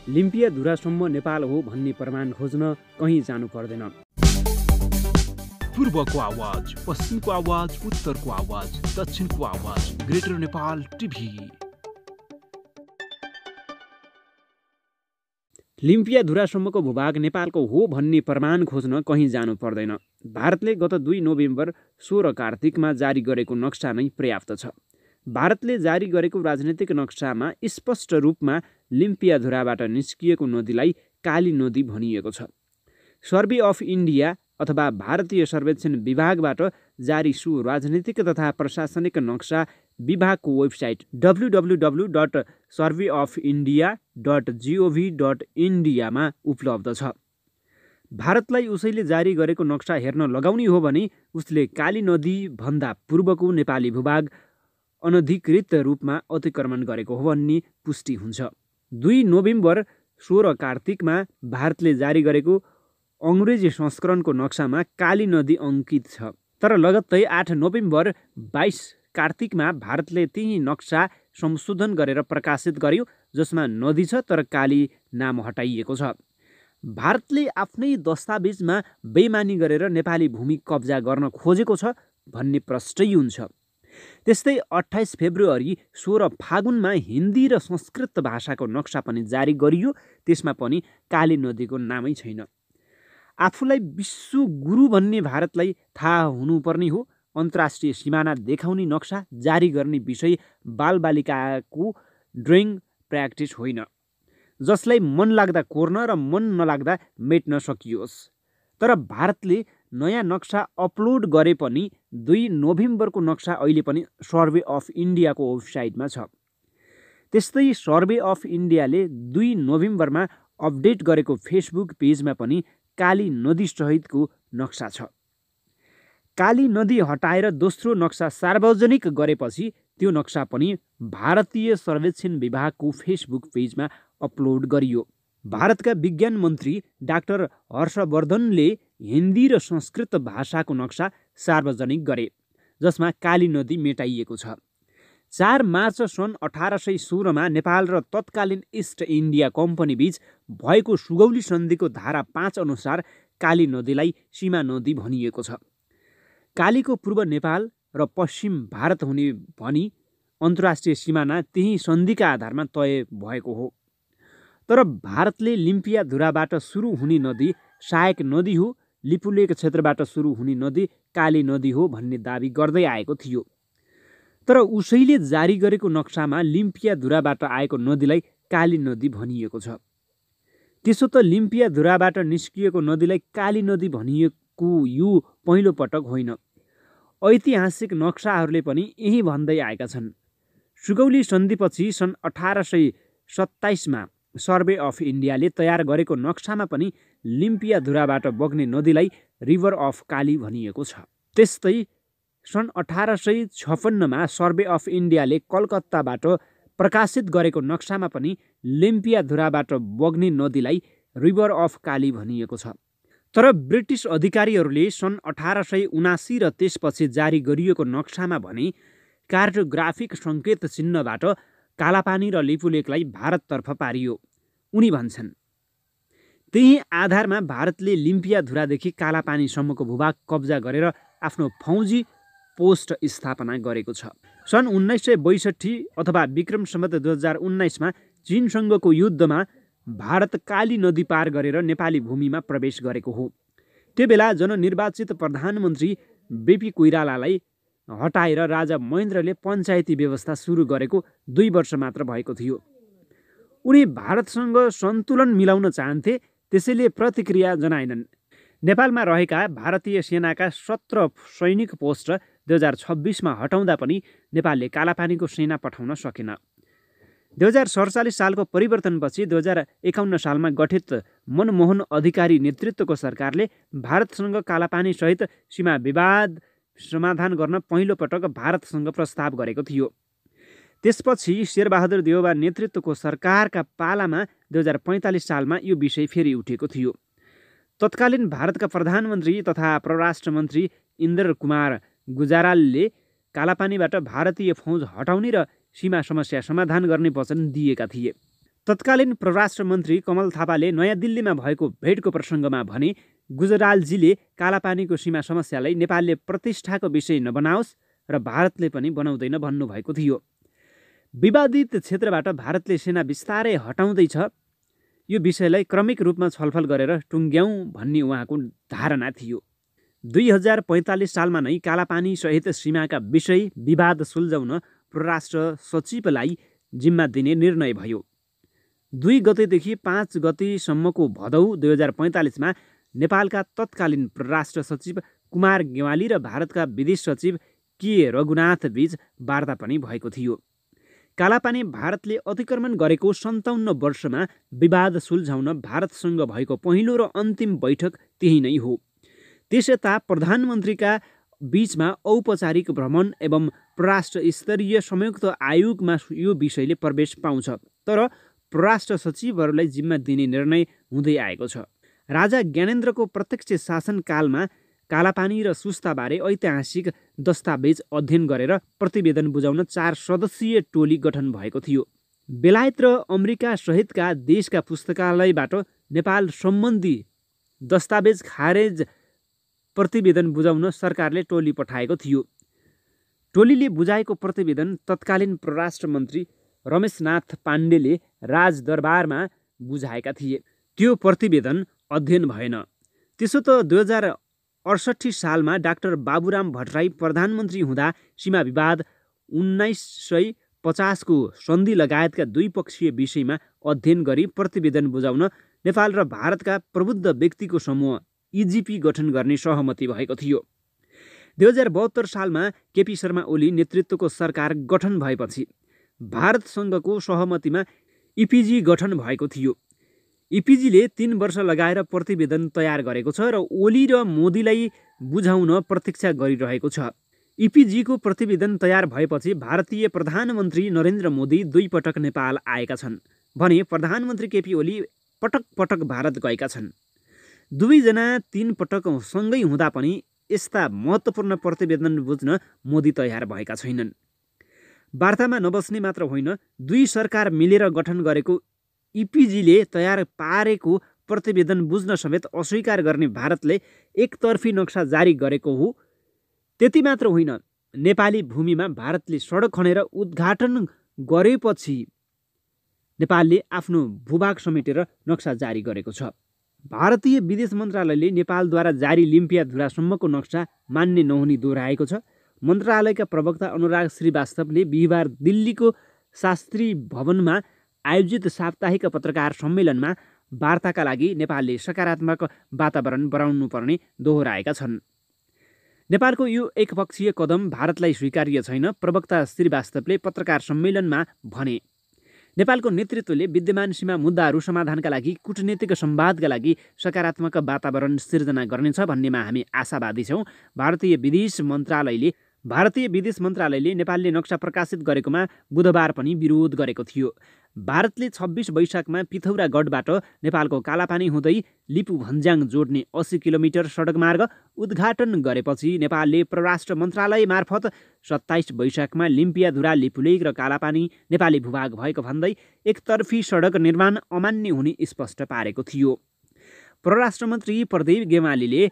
लिम्पियाधुरासम्म नेपाल हो भन्ने प्रमाण खोज्न कहीँ जानु पर्दैन। पूर्वको आवाज, पश्चिमको आवाज, उत्तरको आवाज, दक्षिणको आवाज, ग्रेटर नेपाल टिभी। लिम्पियाधुरासम्मको भूभाग नेपालको हो भन्ने प्रमाण खोज्न कहीँ जानु पर्दैन। भारतले गत 2 नोभेम्बर 16 कार्तिकमा जारी गरेको नक्सा नै पर्याप्त छ। भारतले जारी गरेको राजनीतिक नक्सामा स्पष्ट रूपमा लिम्पियाधुराबाट निस्किएको नदीलाई काली नदी भनिएको छ। सर्वे अफ इन्डिया अथवा भारतीय सर्वेक्षण विभागबाट जारी सो राजनीतिक तथा प्रशासनिक नक्सा विभागको वेबसाइट www.surveyofIndia.gov.in मा उपलब्ध छ। भारतलाई उसैले जारी गरेको नक्सा हेर्न लगाउने हो भने उसले काली नदी भन्दा पूर्वको नेपाली भूभाग अनधिकृत रूपमा अतिक्रमण गरेको हो भन्ने पुष्टि हुन्छ। 2 नोभेम्बर 16 कार्तिकमा भारतले जारी गरेको अङ्ग्रेजी संस्करणको नक्सामा काली नदी अङ्कित छ। तर लगत्तै 8 नोभेम्बर 22 कार्तिकमा भारतले त्यही नक्सा संशोधन गरेर प्रकाशित गर्यो, जसमा नदी छ तर काली नाम हटाइएको छ। भारतले आफ्नै दस्तावेजमा बेइमानी गरेर नेपाली भूमि कब्जा गर्न खोजेको छ भन्ने प्रष्टै हुन्छ। त्यस्तै 28 फेब्रुअरी 16 फागुनमा हिन्दी र संस्कृत भाषाको नक्सा पनि जारी गरियो। त्यसमा पनि काली नदीको नामै छैन। आफूलाई विश्व गुरु भन्ने भारतलाई थाहा हुनुपर्ने हो, अन्तर्राष्ट्रिय सिमाना देखाउने नक्सा जारी गर्ने विषय बालबालिकाको ड्रइङ प्र्याक्टिस होइन, जसलाई मन लाग्दा कोर्न र मन नलाग्दा मेट्न सकियोस्। तर भारतले नयाँ नक्सा अपलोड गरे पनि 2 नोभेम्बरको नक्सा अहिले पनि सर्वे अफ इन्डियाको वेबसाइटमा छ। त्यस्तै सर्वे अफ इन्डियाले 2 नोभेम्बरमा अपडेट गरेको फेसबुक पेजमा पनि काली नदी सहितको नक्सा छ। काली नदी हटाएर दोस्रो नक्सा सार्वजनिक गरेपछि त्यो नक्सा पनि भारतीय सर्वेक्षण विभागको फेसबुक पेजमा अपलोड गरियो। भारतका विज्ञान मन्त्री डाक्टर हर्षवर्धनले हिन्दी र संस्कृत भाषाको नक्सा सार्वजनिक गरे, जसमा काली नदी मेटाइएको छ। 4 मार्च सन् 1816 मा नेपाल र तत्कालीन इस्ट इन्डिया कम्पनी बीच भएको सुगौली सन्धिको धारा 5 अनुसार काली नदीलाई सीमा नदी भनिएको छ। कालीको पूर्व नेपाल र पश्चिम भारत हुने भनी अन्तर्राष्ट्रिय सिमाना त्यही सन्धिका आधारमा तय भएको हो। तर भारतले लिम्पियाधुराबाट सुरु हुने नदी सहायक नदी हो, लिपुलेक क्षेत्रबाट सुरु हुने नदी काली नदी हो भन्ने दाबी गर्दै आएको थियो। तर उसैले जारी गरेको नक्सामा लिम्पियाधुराबाट आएको नदीलाई काली नदी भनिएको छ। त्यसो त लिम्पियाधुराबाट निस्किएको नदीलाई काली नदी भनिएको यो पहिलो पटक होइन। ऐतिहासिक नक्साहरूले पनि यही भन्दै आएका छन्। सुगौली सन्धिपछि सन् 1827 मा सर्वे अफ इन्डियाले तयार गरेको नक्सामा पनि लिम्पियाधुराबाट बग्ने नदीलाई रिभर अफ काली भनिएको छ। त्यस्तै सन् 1856 मा सर्वे अफ इन्डियाले कलकत्ताबाट प्रकाशित गरेको नक्सामा पनि लिम्पियाधुराबाट बग्ने नदीलाई रिभर अफ काली भनिएको छ। तर ब्रिटिस अधिकारीहरूले सन् 1879 र त्यसपछि जारी गरिएको नक्सामा भने कार्टोग्राफिक सङ्केत चिन्हबाट कालापानी र लिपुलेकलाई भारततर्फ पारियो। उनी भन्छन्, त्यही आधारमा भारतले लिम्पियाधुरादेखि कालापानीसम्मको भूभाग कब्जा गरेर आफ्नो फौजी पोस्ट स्थापना गरेको छ। सन् 1962 अथवा विक्रम सम्वत 2019 मा चीनसँगको युद्धमा भारत काली नदी पार गरेर नेपाली भूमिमा प्रवेश गरेको हो। त्यो बेला जननिर्वाचित प्रधानमन्त्री बीपी कोइरालालाई हटाएर राजा महेन्द्रले पञ्चायती व्यवस्था सुरु गरेको 2 वर्ष मात्र भएको थियो। उनी भारतसँग सन्तुलन मिलाउन चाहन्थे, त्यसैले प्रतिक्रिया जनाएनन्। नेपालमा रहेका भारतीय सेनाका 17 सैनिक पोस्ट 2026 मा हटाउँदा पनि नेपालले कालापानीको सेना पठाउन सकेन। 2047 सालको परिवर्तनपछि 2051 सालमा गठित मनमोहन अधिकारी नेतृत्वको सरकारले भारतसँग कालापानी सहित सीमा विवाद समाधान गर्न पहिलो पटक भारतसँग प्रस्ताव गरेको थियो। त्यसपछि शेरबहादुर देउवा नेतृत्वको सरकारका पालामा 2045 सालमा यो विषय फेरि उठेको थियो। तत्कालीन भारतका प्रधानमन्त्री तथा परराष्ट्र मन्त्री इन्द्र कुमार गुजरालले कालापानीबाट भारतीय फौज हटाउने र सीमा समस्या समाधान गर्ने वचन दिएका थिए। तत्कालीन परराष्ट्र मन्त्री कमल थापाले नयाँ दिल्लीमा भएको भेटको प्रसङ्गमा भने गुजरालजीले कालापानीको सीमा समस्यालाई नेपालले प्रतिष्ठाको विषय नबनाओस् र भारतले पनि बनाउँदैन भन्नुभएको थियो। विवादित क्षेत्रबाट भारतले सेना बिस्तारै हटाउँदैछ, यो विषयलाई क्रमिक रूपमा छलफल गरेर टुङ्ग्याउँ भन्ने उहाँको धारणा थियो। 2045 सालमा नै कालापानी सहित सीमाका विषय विवाद सुल्झाउन परराष्ट्र सचिवलाई जिम्मा दिने निर्णय भयो। 2 गतेदेखि 5 गतेसम्मको भदौ 2045मा नेपालका तत्कालीन परराष्ट्र सचिव कुमार गेवाली र भारतका विदेश सचिव के रघुनाथ बीच वार्ता पनि भएको थियो। कालापानी भारतले अतिक्रमण गरेको 57 वर्षमा विवाद सुल्झाउन भारतसँग भएको पहिलो र अन्तिम बैठक त्यही नै हो। त्यसयता प्रधानमन्त्रीका बीचमा औपचारिक भ्रमण एवं परराष्ट्र स्तरीय संयुक्त आयोगमा यो विषयले प्रवेश पाउँछ, तर परराष्ट्र सचिवहरूलाई जिम्मा दिने निर्णय हुँदै आएको छ। राजा ज्ञानेन्द्रको प्रत्यक्ष शासनकालमा कालापानी र सुस्ताबारे ऐतिहासिक दस्तावेज अध्ययन गरेर प्रतिवेदन बुझाउन 4 सदस्यीय टोली गठन भएको थियो। बेलायत र अमेरिका सहितका देशका पुस्तकालयबाट नेपाल सम्बन्धी दस्तावेज खारेज प्रतिवेदन बुझाउन सरकारले टोली पठाएको थियो। टोलीले बुझाएको प्रतिवेदन तत्कालीन परराष्ट्र मन्त्री रमेशनाथ पाण्डेले राजदरबारमा बुझाएका थिए। त्यो प्रतिवेदन अध्ययन भएन। त्यसो त 2068 सालमा डाक्टर बाबुराम भट्टराई प्रधानमन्त्री हुँदा सीमा विवाद 1950 को सन्धि लगायतका द्विपक्षीय विषयमा अध्ययन गरी प्रतिवेदन बुझाउन नेपाल र भारतका प्रबुद्ध व्यक्तिको समूह इजिपी गठन गर्ने सहमति भएको थियो। 2072 सालमा केपी शर्मा ओली नेतृत्वको सरकार गठन भएपछि भारतसँगको सहमतिमा इपिजी गठन भएको थियो। इपिजीले 3 वर्ष लगाएर प्रतिवेदन तयार गरेको छ र ओली र मोदीलाई बुझाउन प्रतीक्षा गरिरहेको छ। इपिजीको प्रतिवेदन तयार भएपछि भारतीय प्रधानमन्त्री नरेन्द्र मोदी 2 पटक नेपाल आएका छन् भने प्रधानमन्त्री केपी ओली पटक पटक भारत गएका छन्। दुवैजना 3 पटक सँगै हुँदा पनि यस्ता महत्त्वपूर्ण प्रतिवेदन बुझ्न मोदी तयार भएका छैनन्। वार्तामा नबस्ने मात्र होइन, 2 सरकार मिलेर गठन गरेको इपिजीले तयार पारेको प्रतिवेदन बुझ्न समेत अस्वीकार गर्ने भारतले एकतर्फी नक्सा जारी गरेको हो। त्यति मात्र होइन, नेपाली भूमिमा भारतले सडक खनेर उद्घाटन गरेपछि नेपालले आफ्नो भूभाग समेटेर नक्सा जारी गरेको छ। भारतीय विदेश मन्त्रालयले नेपालद्वारा जारी लिम्पियाधुरासम्मको नक्सा मान्ने नहुने दोहोऱ्याएको छ। मन्त्रालयका प्रवक्ता अनुराग श्रीवास्तवले बिहिबार दिल्लीको शास्त्री भवनमा आयोजित साप्ताहिक पत्रकार सम्मेलनमा वार्ताका लागि नेपालले सकारात्मक वातावरण बनाउनुपर्ने दोहोऱ्याएका छन्। नेपालको यो एकपक्षीय कदम भारतलाई स्वीकार्य छैन, प्रवक्ता श्रीवास्तवले पत्रकार सम्मेलनमा भने। नेपालको नेतृत्वले विद्यमान सीमा मुद्दाहरू समाधानका लागि कूटनीतिक संवादका लागि सकारात्मक वातावरण सिर्जना गर्नेछ भन्नेमा हामी आशावादी छौँ। भारतीय विदेश मन्त्रालयले नेपालले नक्सा प्रकाशित गरेकोमा बुधबार पनि विरोध गरेको थियो। भारतले 26 वैशाखमा पिथौरागढबाट नेपालको कालापानी हुँदै लिपु भन्ज्याङ जोड्ने 80 किलोमिटर सडक मार्ग उद्घाटन गरेपछि नेपालले परराष्ट्र मन्त्रालय मार्फत 27 वैशाखमा लिम्पियाधुरा, लिपुलेक र कालापानी नेपाली भूभाग भएको भन्दै एकतर्फी सडक निर्माण अमान्य हुने स्पष्ट पारेको थियो। परराष्ट्र मन्त्री प्रदीप गेवालीले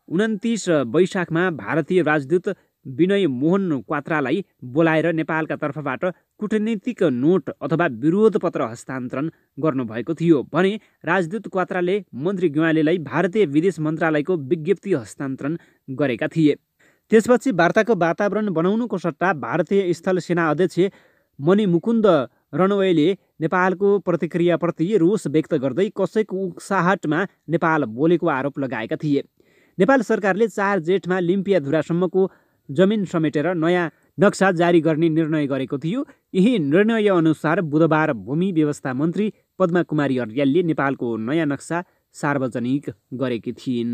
29 वैशाखमा भारतीय राजदूत विनय मोहन क्वात्रालाई बोलाएर नेपालका तर्फबाट कूटनीतिक नोट अथवा विरोध पत्र हस्तान्तरण गर्नुभएको थियो भने राजदूत क्वात्राले मन्त्री गेवालीलाई भारतीय विदेश मन्त्रालयको विज्ञप्ति हस्तान्तरण गरेका थिए। त्यसपछि वार्ताको वातावरण बनाउनुको सट्टा भारतीय स्थल सेना अध्यक्ष मणिमुकुन्द रणवयले नेपालको प्रतिक्रियाप्रति रोष व्यक्त गर्दै कसैको उक्साहटमा नेपाल बोलेको आरोप लगाएका थिए। नेपाल सरकारले 4 जेठमा लिम्पियाधुरासम्मको जमिन समेटेर नयाँ नक्सा जारी गर्ने निर्णय गरेको थियो। यही निर्णयअनुसार बुधबार भूमि व्यवस्था मन्त्री पद्मा कुमारी अर्यालले नेपालको नयाँ नक्सा सार्वजनिक गरेकी थिइन्।